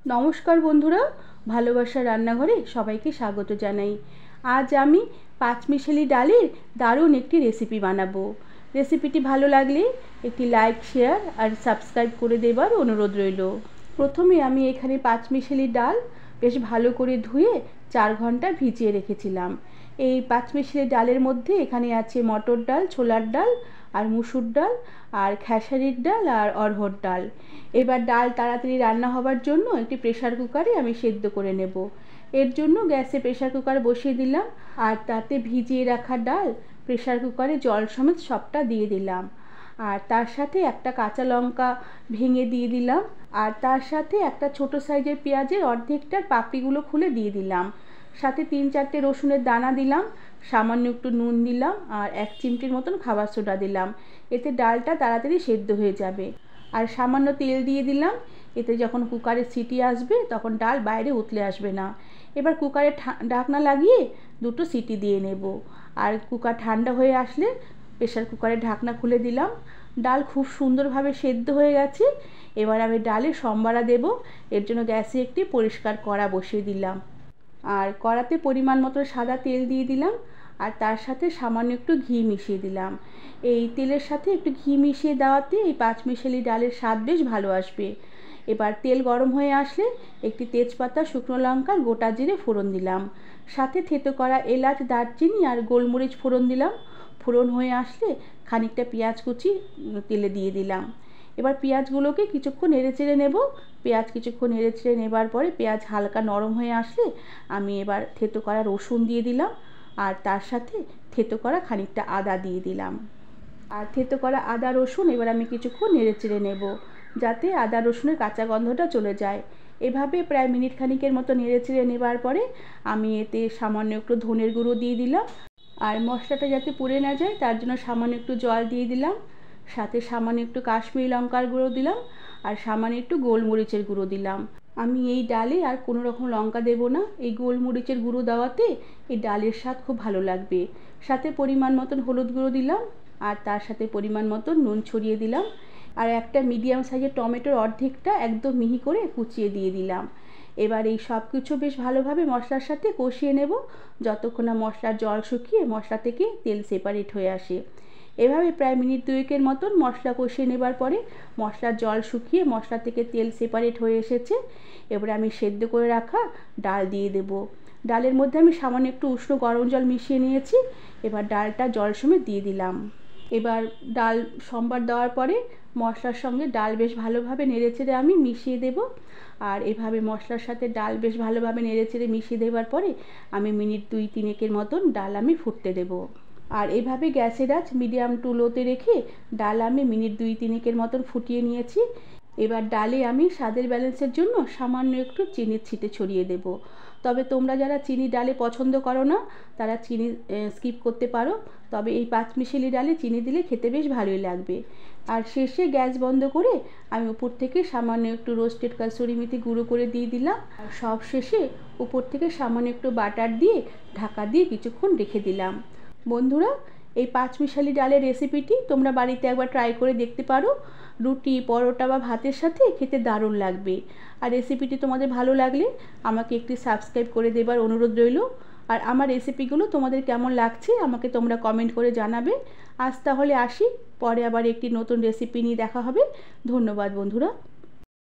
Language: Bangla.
নমস্কার বন্ধুরা, ভালোবাসার রান্নাঘরে সবাইকে স্বাগত জানাই। আজ আমি পাঁচমিশালি ডালের দারুণ একটি রেসিপি বানাবো। রেসিপিটি ভালো লাগলে একটি লাইক, শেয়ার আর সাবস্ক্রাইব করে দেবার অনুরোধ রইল। প্রথমে আমি এখানে পাঁচমিশালি ডাল বেশ ভালো করে ধুয়ে 4 ঘন্টা ভিজিয়ে রেখেছিলাম। এই পাঁচমিশালি ডালের মধ্যে এখানে আছে মটর ডাল, ছোলার ডাল আর মুসুর ডাল আর খেসারির ডাল আর অড়হর ডাল। এবার ডাল তাড়াতাড়ি রান্না হবার জন্য একটি প্রেসার কুকারে আমি সেদ্ধ করে নেব। এর জন্য গ্যাসে প্রেসার কুকার বসিয়ে দিলাম আর তাতে ভিজিয়ে রাখা ডাল প্রেসার কুকারে জল সমেত সবটা দিয়ে দিলাম। আর তার সাথে একটা কাঁচা লঙ্কা ভেঙে দিয়ে দিলাম। আর তার সাথে একটা ছোট সাইজের পেঁয়াজের অর্ধেকটার পাপড়িগুলো খুলে দিয়ে দিলাম। সাথে 3-4টে রসুনের দানা দিলাম, সামান্য একটু নুন দিলাম আর 1 চিমটির মতন খাবার সোডা দিলাম। এতে ডালটা তাড়াতাড়ি সেদ্ধ হয়ে যাবে। আর সামান্য তেল দিয়ে দিলাম, এতে যখন কুকারে সিটি আসবে তখন ডাল বাইরে উতলে আসবে না। এবার কুকারে ঢাকনা লাগিয়ে 2টো সিটি দিয়ে নেব। আর কুকার ঠান্ডা হয়ে আসলে প্রেসার কুকারের ঢাকনা খুলে দিলাম। ডাল খুব সুন্দরভাবে সেদ্ধ হয়ে গেছে। এবার আমি ডালে সম্বারা দেব। এর জন্য গ্যাসে একটি পরিষ্কার কড়া বসিয়ে দিলাম আর কড়াতে পরিমাণ মতো সাদা তেল দিয়ে দিলাম আর তার সাথে সামান্য একটু ঘি মিশিয়ে দিলাম। এই তেলের সাথে একটু ঘি মিশিয়ে দেওয়াতে এই পাঁচমিশালি ডালের স্বাদ বেশ ভালো আসবে। এবার তেল গরম হয়ে আসলে একটি তেজপাতা, শুকনো লঙ্কা, গোটা জিরে ফোড়ন দিলাম। সাথে থেতো করা এলাচ, দারচিনি আর গোলমরিচ ফোড়ন দিলাম। ফোড়ন হয়ে আসলে খানিকটা পেঁয়াজ কুচি তেলে দিয়ে দিলাম। এবার পেঁয়াজগুলোকে কিছুক্ষণ নেড়েচেড়ে নেব। পেঁয়াজ কিছুক্ষণ নেড়েচেড়ে নেবার পরে পেঁয়াজ হালকা নরম হয়ে আসলে আমি এবার থেতো করা রসুন দিয়ে দিলাম আর তার সাথে থেতো করা খানিকটা আদা দিয়ে দিলাম। আর থেতো করা আদা রসুন এবার আমি কিছুক্ষণ নেড়েচেড়ে নেব যাতে আদা রসুনের কাঁচা গন্ধটা চলে যায়। এভাবে প্রায় মিনিট খানিকের মতো নেড়েচেড়ে নেবার পরে আমি এতে সামান্য একটু ধনের গুঁড়ো দিয়ে দিলাম। আর মশলাটা যাতে পুড়ে না যায় তার জন্য সামান্য একটু জল দিয়ে দিলাম। সাথে সামান্য একটু কাশ্মীরি লঙ্কার গুঁড়ো দিলাম আর সামান্য একটু গোলমরিচের গুঁড়ো দিলাম। আমি এই ডালে আর কোনো রকম লঙ্কা দেব না। এই গোলমরিচের গুঁড়ো দেওয়াতে এই ডালের স্বাদ খুব ভালো লাগবে। সাথে পরিমাণ মতন হলুদ গুঁড়ো দিলাম আর তার সাথে পরিমাণ মতন নুন ছড়িয়ে দিলাম। আর একটা মিডিয়াম সাইজের টমেটোর অর্ধেকটা একদম মিহি করে কুচিয়ে দিয়ে দিলাম। এবার এই সব কিছু বেশ ভালোভাবে মশলার সাথে কষিয়ে নেব যতক্ষণ না মশলার জল শুকিয়ে মশলা থেকে তেল সেপারেট হয়ে আসে। এভাবে প্রায় মিনিট 2-এর মতন মশলা কষিয়ে নেবার পরে মশলার জল শুকিয়ে মশলা থেকে তেল সেপারেট হয়ে এসেছে। এবারে আমি সেদ্ধ করে রাখা ডাল দিয়ে দেব। ডালের মধ্যে আমি সামান্য একটু উষ্ণ গরম জল মিশিয়ে নিয়েছি। এবার ডালটা জল সমেত দিয়ে দিলাম। এবার ডাল সম্বার দেওয়ার পরে মশলার সঙ্গে ডাল বেশ ভালোভাবে নেড়েচেড়ে আমি মিশিয়ে দেব। আর এভাবে মশলার সাথে ডাল বেশ ভালোভাবে নেড়েচেড়ে মিশিয়ে দেওয়ার পরে আমি মিনিট 2-3 মতন ডাল আমি ফুটতে দেব। আর এভাবে গ্যাসের আঁচ মিডিয়াম টু লোতে রেখে ডাল আমি মিনিট 2-3 মতন ফুটিয়ে নিয়েছি। এবার ডালে আমি স্বাদের ব্যালেন্সের জন্য সামান্য একটু চিনির ছিটে ছড়িয়ে দেব। তবে তোমরা যারা চিনি ডালে পছন্দ করো না তারা চিনি স্কিপ করতে পারো। তবে এই পাঁচমিশালি ডালে চিনি দিলে খেতে বেশ ভালোই লাগবে। আর শেষে গ্যাস বন্ধ করে আমি উপর থেকে সামান্য একটু রোস্টেড কাসুরি মেথি গুঁড়ো করে দিয়ে দিলাম। আর সব শেষে উপর থেকে সামান্য একটু বাটার দিয়ে ঢাকা দিয়ে কিছুক্ষণ রেখে দিলাম। বন্ধুরা, এই পাঁচমিশালি ডালের রেসিপিটি তোমরা বাড়িতে একবার ট্রাই করে দেখতে পারো। রুটি, পরোটা বা ভাতের সাথে খেতে দারুণ লাগবে। আর রেসিপিটি তোমাদের ভালো লাগলে আমাকে একটি সাবস্ক্রাইব করে দেবার অনুরোধ রইল। আর আমার রেসিপিগুলো তোমাদের কেমন লাগছে আমাকে তোমরা কমেন্ট করে জানাবে। আজ তাহলে আসি, পরে আবার একটি নতুন রেসিপি নিয়ে দেখা হবে। ধন্যবাদ বন্ধুরা।